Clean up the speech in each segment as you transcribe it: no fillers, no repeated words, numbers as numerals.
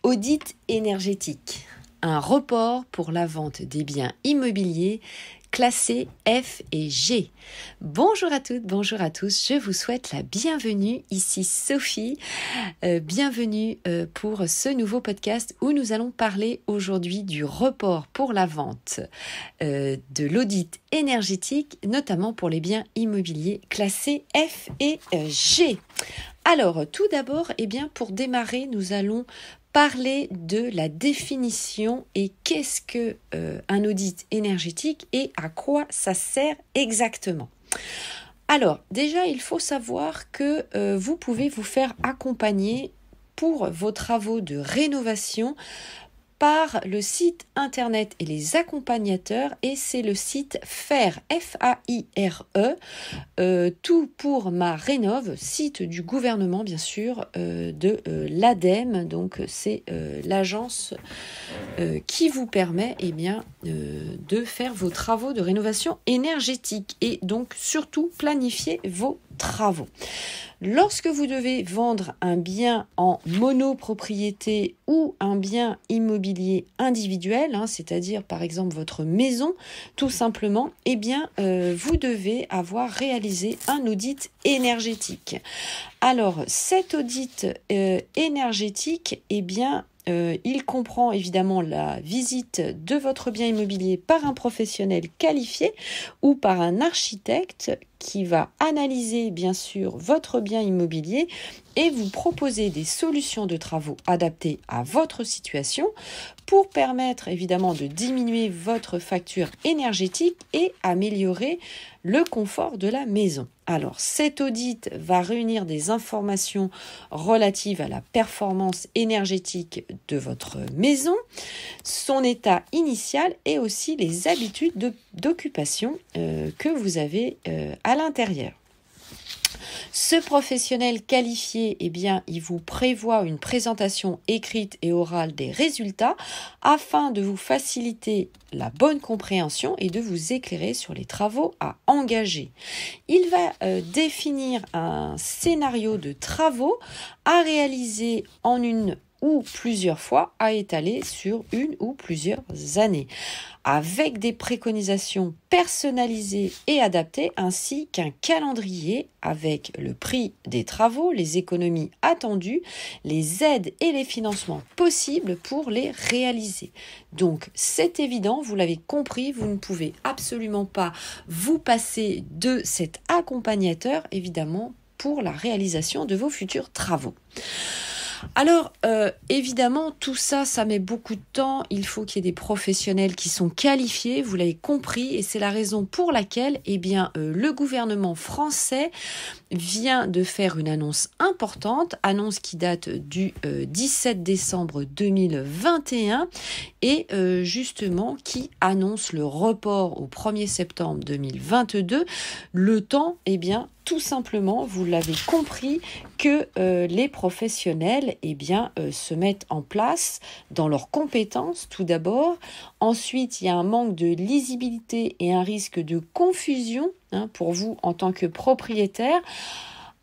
Audit énergétique, un report pour la vente des biens immobiliers classés F et G. Bonjour à toutes, bonjour à tous, je vous souhaite la bienvenue, ici Sophie, bienvenue pour ce nouveau podcast où nous allons parler aujourd'hui du report pour la vente de l'audit énergétique, notamment pour les biens immobiliers classés F et G. Alors, tout d'abord, pour démarrer, nous allons parler de la définition et qu'est-ce que un audit énergétique et à quoi ça sert exactement. Alors, déjà, il faut savoir que vous pouvez vous faire accompagner pour vos travaux de rénovation par le site internet et les accompagnateurs, et c'est le site FAIRE, F-A-I-R-E, tout pour ma rénove, site du gouvernement bien sûr, de l'ADEME, donc c'est l'agence qui vous permet de faire vos travaux de rénovation énergétique et donc surtout planifier vos travaux. Lorsque vous devez vendre un bien en monopropriété ou un bien immobilier individuel, c'est-à-dire par exemple votre maison, tout simplement, vous devez avoir réalisé un audit énergétique. Alors, cet audit énergétique, il comprend évidemment la visite de votre bien immobilier par un professionnel qualifié ou par un architecte qui va analyser bien sûr votre bien immobilier et vous proposer des solutions de travaux adaptées à votre situation pour permettre évidemment de diminuer votre facture énergétique et améliorer le confort de la maison. Alors, cet audit va réunir des informations relatives à la performance énergétique de votre maison, son état initial et aussi les habitudes d'occupation que vous avez à l'intérieur. Ce professionnel qualifié, il vous prévoit une présentation écrite et orale des résultats afin de vous faciliter la bonne compréhension et de vous éclairer sur les travaux à engager. Il va définir un scénario de travaux à réaliser en une ou plusieurs fois à étaler sur une ou plusieurs années, avec des préconisations personnalisées et adaptées, ainsi qu'un calendrier avec le prix des travaux, les économies attendues, les aides et les financements possibles pour les réaliser. Donc, c'est évident, vous l'avez compris, vous ne pouvez absolument pas vous passer de cet accompagnateur, évidemment, pour la réalisation de vos futurs travaux. Alors, évidemment, tout ça, ça met beaucoup de temps. Il faut qu'il y ait des professionnels qui sont qualifiés, vous l'avez compris, et c'est la raison pour laquelle, le gouvernement français vient de faire une annonce importante, annonce qui date du 17 décembre 2021 et justement qui annonce le report au 1er septembre 2022. Le temps, tout simplement, vous l'avez compris, que les professionnels se mettent en place dans leurs compétences tout d'abord. Ensuite, il y a un manque de lisibilité et un risque de confusion pour vous en tant que propriétaire,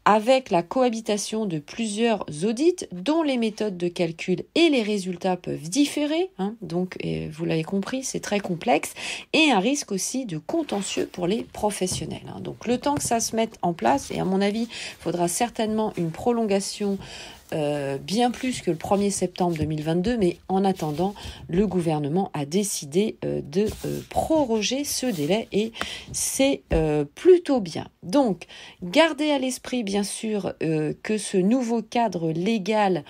avec la cohabitation de plusieurs audits dont les méthodes de calcul et les résultats peuvent différer. Donc, vous l'avez compris, c'est très complexe. Et un risque aussi de contentieux pour les professionnels. Donc, le temps que ça se mette en place, et à mon avis, il faudra certainement une prolongation bien plus que le 1er septembre 2022, mais en attendant, le gouvernement a décidé de proroger ce délai et c'est plutôt bien. Donc, gardez à l'esprit bien sûr que ce nouveau cadre légal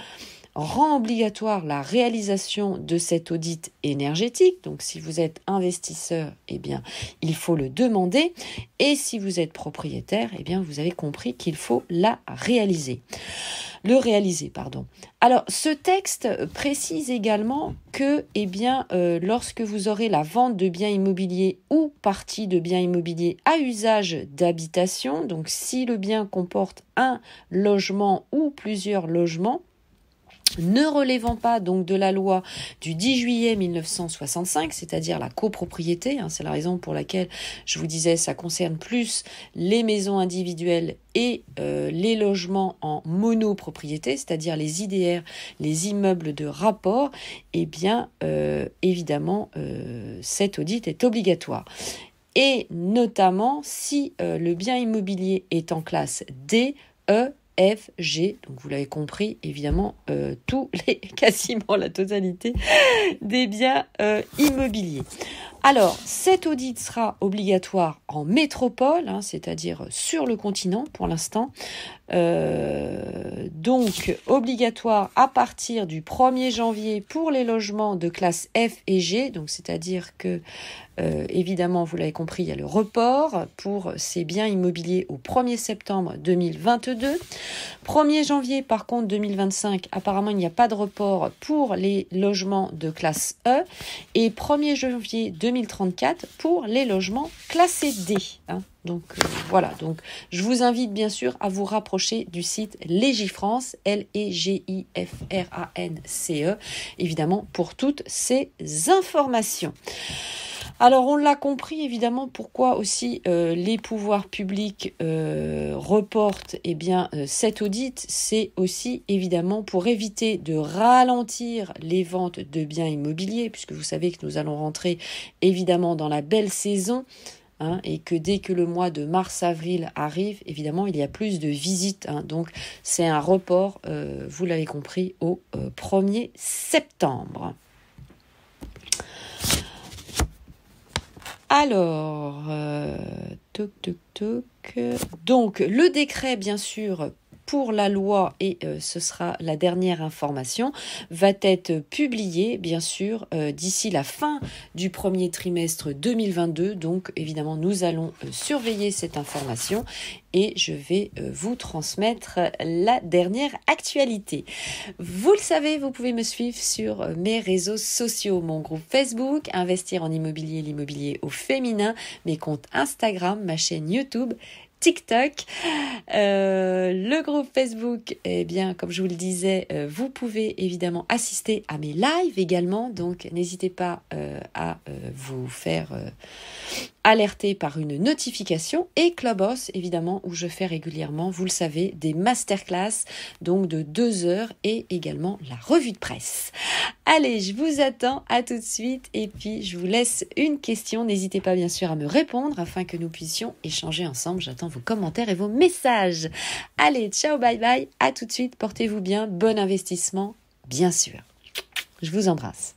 rend obligatoire la réalisation de cet audit énergétique. Donc, si vous êtes investisseur, il faut le demander. Et si vous êtes propriétaire, vous avez compris qu'il faut le réaliser. Alors, ce texte précise également que, lorsque vous aurez la vente de biens immobiliers ou partie de biens immobiliers à usage d'habitation, donc si le bien comporte un logement ou plusieurs logements, ne relevant pas donc de la loi du 10 juillet 1965, c'est-à-dire la copropriété, c'est la raison pour laquelle je vous disais ça concerne plus les maisons individuelles et les logements en monopropriété, c'est-à-dire les IDR, les immeubles de rapport, eh bien évidemment cet audit est obligatoire. Et notamment si le bien immobilier est en classe D, E, F, G, donc vous l'avez compris, évidemment, quasiment la totalité des biens immobiliers. Alors, cet audit sera obligatoire en métropole, c'est-à-dire sur le continent pour l'instant. Donc, obligatoire à partir du 1er janvier pour les logements de classe F et G, donc c'est-à-dire que évidemment, vous l'avez compris, il y a le report pour ces biens immobiliers au 1er septembre 2022. 1er janvier, par contre, 2025, apparemment, il n'y a pas de report pour les logements de classe E. Et 1er janvier 2034 pour les logements classés D. Donc voilà, donc je vous invite bien sûr à vous rapprocher du site Légifrance, Legifrance, évidemment, pour toutes ces informations. Alors, on l'a compris, évidemment, pourquoi aussi les pouvoirs publics reportent cet audit. C'est aussi, évidemment, pour éviter de ralentir les ventes de biens immobiliers, puisque vous savez que nous allons rentrer, évidemment, dans la belle saison, et que dès que le mois de mars-avril arrive, évidemment, il y a plus de visites. Donc, c'est un report, vous l'avez compris, au 1er septembre. Alors, donc le décret, bien sûr, pour la loi, et ce sera la dernière information, va être publié, bien sûr, d'ici la fin du premier trimestre 2022. Donc, évidemment, nous allons surveiller cette information et je vais vous transmettre la dernière actualité. Vous le savez, vous pouvez me suivre sur mes réseaux sociaux, mon groupe Facebook, Investir en immobilier, l'immobilier au féminin, mes comptes Instagram, ma chaîne YouTube, TikTok, le groupe Facebook, comme je vous le disais, vous pouvez évidemment assister à mes lives également, donc n'hésitez pas à vous faire alerter par une notification, et Clubhouse évidemment, où je fais régulièrement, vous le savez, des masterclass donc de 2 heures, et également la revue de presse. Allez, je vous attends, à tout de suite, et puis je vous laisse une question, n'hésitez pas bien sûr à me répondre afin que nous puissions échanger ensemble. J'attends vos commentaires et vos messages. Allez, ciao, bye bye, à tout de suite, portez-vous bien, bon investissement, bien sûr. Je vous embrasse.